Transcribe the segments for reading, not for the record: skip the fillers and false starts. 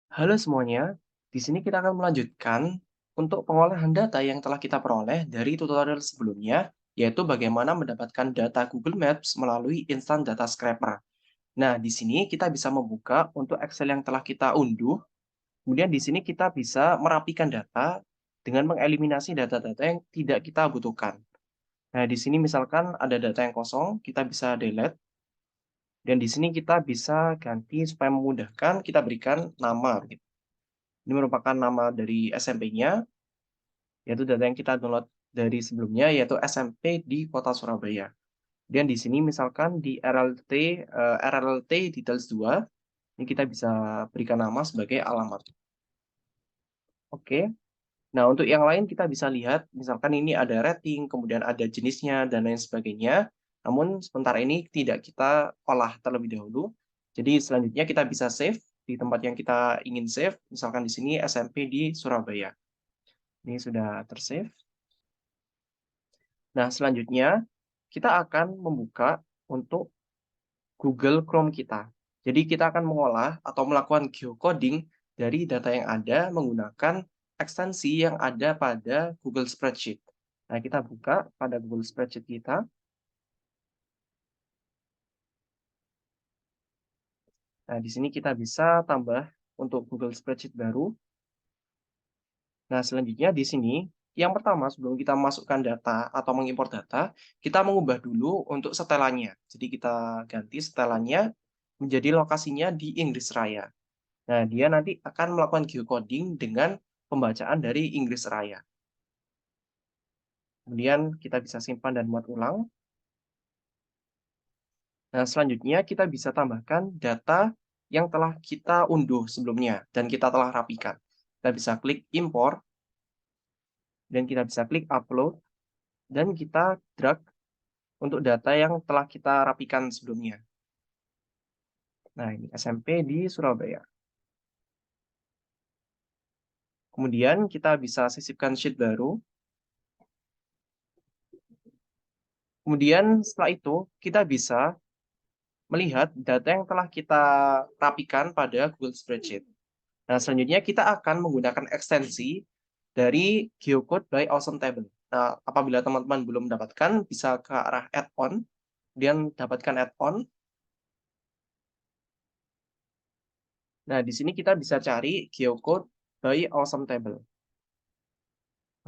Halo semuanya, di sini kita akan melanjutkan untuk pengolahan data yang telah kita peroleh dari tutorial sebelumnya, yaitu bagaimana mendapatkan data Google Maps melalui Instant Data Scraper. Nah, di sini kita bisa membuka untuk Excel yang telah kita unduh, kemudian di sini kita bisa merapikan data dengan mengeliminasi data-data yang tidak kita butuhkan. Nah, di sini misalkan ada data yang kosong, kita bisa delete, dan di sini kita bisa ganti supaya memudahkan, kita berikan nama. Ini merupakan nama dari SMP-nya, yaitu data yang kita download dari sebelumnya, yaitu SMP di Kota Surabaya. Dan di sini misalkan di RLT details 2, ini kita bisa berikan nama sebagai alamat. Oke. Nah, untuk yang lain kita bisa lihat, misalkan ini ada rating, kemudian ada jenisnya, dan lain sebagainya. Namun sementara ini tidak kita olah terlebih dahulu. Jadi selanjutnya kita bisa save di tempat yang kita ingin save, misalkan di sini SMP di Surabaya. Ini sudah tersave. Nah, selanjutnya kita akan membuka untuk Google Chrome kita. Jadi kita akan mengolah atau melakukan geocoding dari data yang ada menggunakan ekstensi yang ada pada Google Spreadsheet. Nah, kita buka pada Google Spreadsheet kita. Nah, di sini kita bisa tambah untuk Google Spreadsheet baru. Nah, selanjutnya di sini, yang pertama sebelum kita masukkan data atau mengimpor data, kita mengubah dulu untuk setelannya. Jadi kita ganti setelannya menjadi lokasinya di Inggris Raya. Nah, dia nanti akan melakukan geocoding dengan pembacaan dari Inggris Raya. Kemudian kita bisa simpan dan muat ulang. Nah, selanjutnya kita bisa tambahkan data yang telah kita unduh sebelumnya dan kita telah rapikan. Kita bisa klik import dan kita bisa klik upload dan kita drag untuk data yang telah kita rapikan sebelumnya. Nah, ini SMP di Surabaya. Kemudian kita bisa sisipkan sheet baru. Kemudian setelah itu kita bisa melihat data yang telah kita rapikan pada Google Spreadsheet. Nah, selanjutnya kita akan menggunakan ekstensi dari Geocode by Awesome Table. Nah, apabila teman-teman belum mendapatkan, bisa ke arah add-on, kemudian dapatkan add-on. Nah, di sini kita bisa cari Geocode by Awesome Table.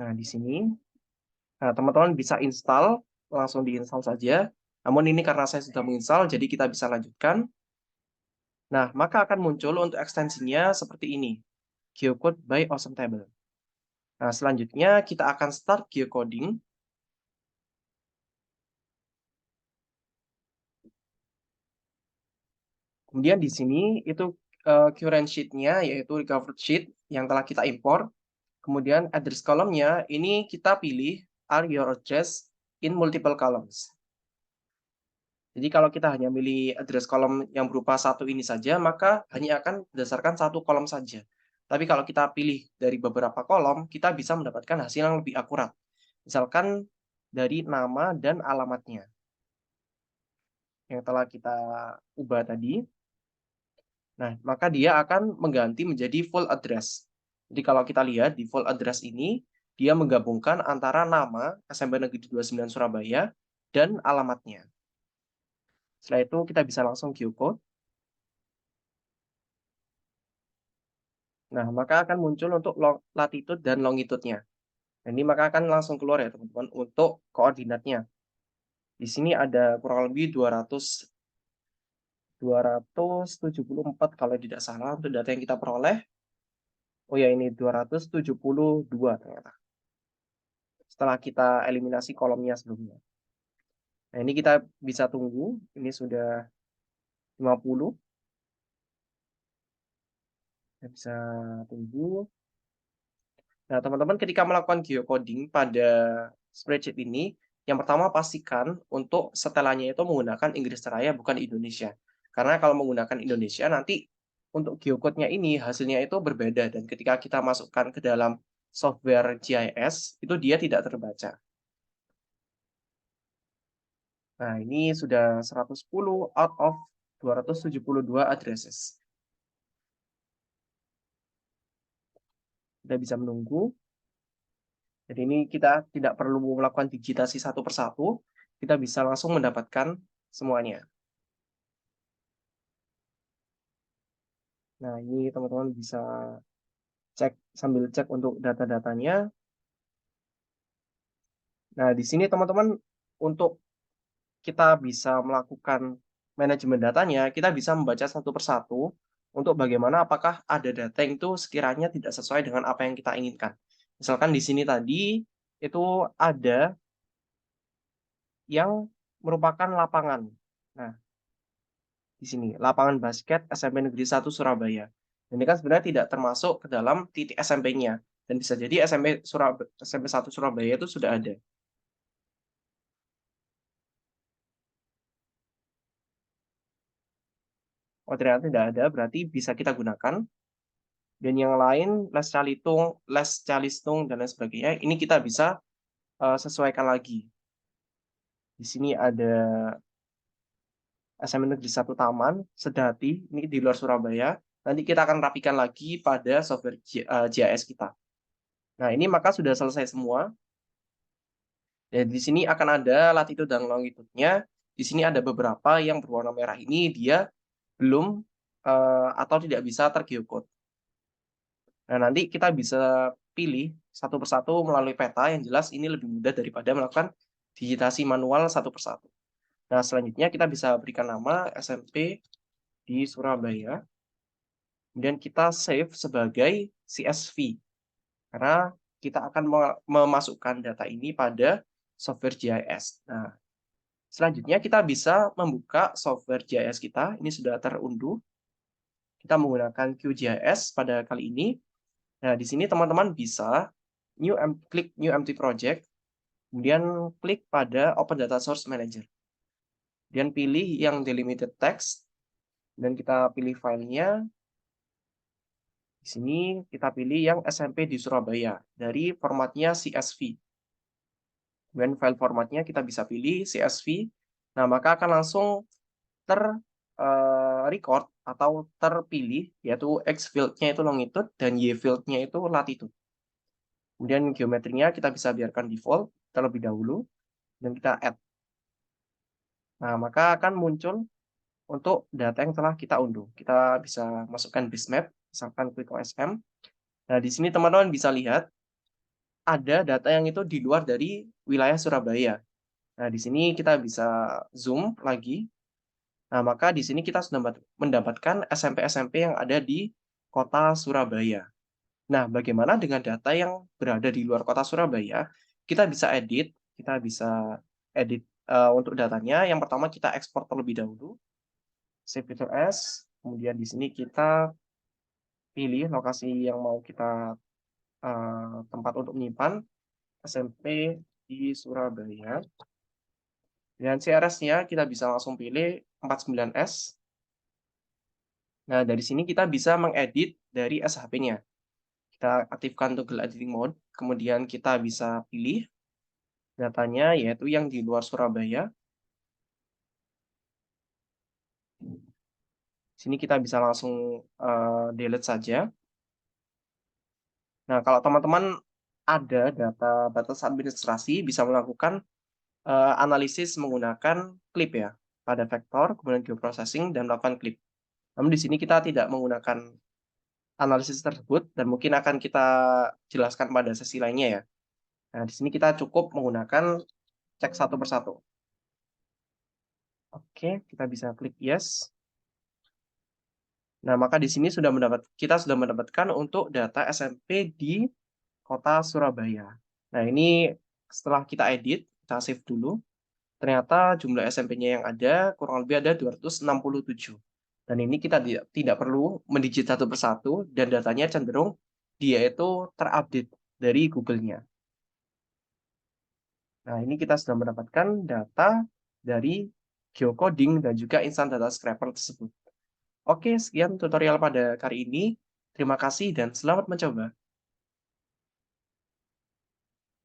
Nah, di sini, nah, teman-teman bisa install, langsung diinstal saja. Namun ini karena saya sudah menginstal, jadi kita bisa lanjutkan. Nah, maka akan muncul untuk ekstensinya seperti ini, Geocode by Awesome Table. Nah, selanjutnya kita akan start geocoding. Kemudian di sini itu current sheet-nya, yaitu recovered sheet yang telah kita impor. Kemudian address column-nya, ini kita pilih are your address in multiple columns. Jadi kalau kita hanya milih address column yang berupa satu ini saja, maka hanya akan berdasarkan satu kolom saja. Tapi kalau kita pilih dari beberapa kolom, kita bisa mendapatkan hasil yang lebih akurat. Misalkan dari nama dan alamatnya yang telah kita ubah tadi. Nah, maka dia akan mengganti menjadi full address. Jadi kalau kita lihat di full address ini, dia menggabungkan antara nama SMP Negeri 29 Surabaya dan alamatnya. Setelah itu kita bisa langsung geocode. Nah, maka akan muncul untuk latitude dan longitude-nya. Nah, ini maka akan langsung keluar ya teman-teman untuk koordinatnya. Di sini ada kurang lebih 274 kalau tidak salah untuk data yang kita peroleh. Oh ya, ini 272 ternyata. Setelah kita eliminasi kolomnya sebelumnya. Nah, ini kita bisa tunggu, ini sudah 50, kita bisa tunggu. Nah, teman-teman ketika melakukan geocoding pada spreadsheet ini, yang pertama pastikan untuk setelannya itu menggunakan Inggris Raya bukan Indonesia. Karena kalau menggunakan Indonesia nanti untuk geocode-nya ini hasilnya itu berbeda dan ketika kita masukkan ke dalam software GIS itu dia tidak terbaca. Nah, ini sudah 110 out of 272 addresses. Kita bisa menunggu. Jadi ini kita tidak perlu melakukan digitasi satu persatu, kita bisa langsung mendapatkan semuanya. Nah, ini teman-teman bisa cek sambil cek untuk data-datanya. Nah, di sini teman-teman untuk kita bisa melakukan manajemen datanya, kita bisa membaca satu persatu untuk bagaimana apakah ada data yang itu sekiranya tidak sesuai dengan apa yang kita inginkan. Misalkan di sini tadi itu ada yang merupakan lapangan. Nah, di sini lapangan basket SMP Negeri 1 Surabaya. Ini kan sebenarnya tidak termasuk ke dalam titik SMP-nya dan bisa jadi SMP 1 Surabaya itu sudah ada. Oh, ternyata tidak ada, berarti bisa kita gunakan. Dan yang lain, les calistung, dan lain sebagainya, ini kita bisa sesuaikan lagi. Di sini ada SMP Negeri 1 Taman, Sedati, ini di luar Surabaya. Nanti kita akan rapikan lagi pada software GIS kita. Nah, ini maka sudah selesai semua. Dan di sini akan ada latitude dan longitude-nya. Di sini ada beberapa yang berwarna merah ini dia belum atau tidak bisa tergeocode. Nah, nanti kita bisa pilih satu persatu melalui peta yang jelas ini lebih mudah daripada melakukan digitasi manual satu persatu. Nah, selanjutnya kita bisa berikan nama SMP di Surabaya. Kemudian kita save sebagai CSV. Karena kita akan memasukkan data ini pada software GIS. Nah, selanjutnya kita bisa membuka software GIS kita. Ini sudah terunduh. Kita menggunakan QGIS pada kali ini. Nah, di sini teman-teman bisa klik New Empty Project, kemudian klik pada Open Data Source Manager. Kemudian pilih yang delimited text, dan kita pilih filenya. Di sini kita pilih yang SMP di Surabaya, dari formatnya CSV. Kemudian file formatnya kita bisa pilih CSV. Nah, maka akan langsung record atau terpilih, yaitu X field-nya itu longitude, dan Y field-nya itu latitude. Kemudian geometrinya kita bisa biarkan default terlebih dahulu, dan kita add. Nah, maka akan muncul untuk data yang telah kita unduh. Kita bisa masukkan base map, misalkan klik OSM. Nah, di sini teman-teman bisa lihat ada data yang itu di luar dari wilayah Surabaya. Nah, di sini kita bisa zoom lagi. Nah, maka di sini kita sudah mendapatkan SMP-SMP yang ada di kota Surabaya. Nah, bagaimana dengan data yang berada di luar kota Surabaya? Kita bisa edit untuk datanya. Yang pertama kita ekspor terlebih dahulu, save itu as, kemudian di sini kita pilih lokasi yang mau kita tempat untuk menyimpan, SMP di Surabaya. Dan CRS-nya kita bisa langsung pilih 49S. Nah, dari sini kita bisa mengedit dari SHP-nya. Kita aktifkan toggle editing mode, kemudian kita bisa pilih datanya yaitu yang di luar Surabaya. Sini kita bisa langsung delete saja. Nah, kalau teman-teman ada data batas administrasi, bisa melakukan analisis menggunakan clip ya, pada vektor, kemudian geoprocessing, dan melakukan clip. Namun di sini kita tidak menggunakan analisis tersebut, dan mungkin akan kita jelaskan pada sesi lainnya ya. Nah, di sini kita cukup menggunakan cek satu persatu. Oke, kita bisa klik yes. Nah, maka di sini kita sudah mendapatkan untuk data SMP di kota Surabaya. Nah, ini setelah kita edit, kita save dulu. Ternyata jumlah SMP-nya yang ada kurang lebih ada 267. Dan ini kita tidak perlu mendigit satu persatu, dan datanya cenderung dia itu terupdate dari Google-nya. Nah, ini kita sudah mendapatkan data dari geocoding dan juga instant data scraper tersebut. Oke, sekian tutorial pada kali ini. Terima kasih dan selamat mencoba.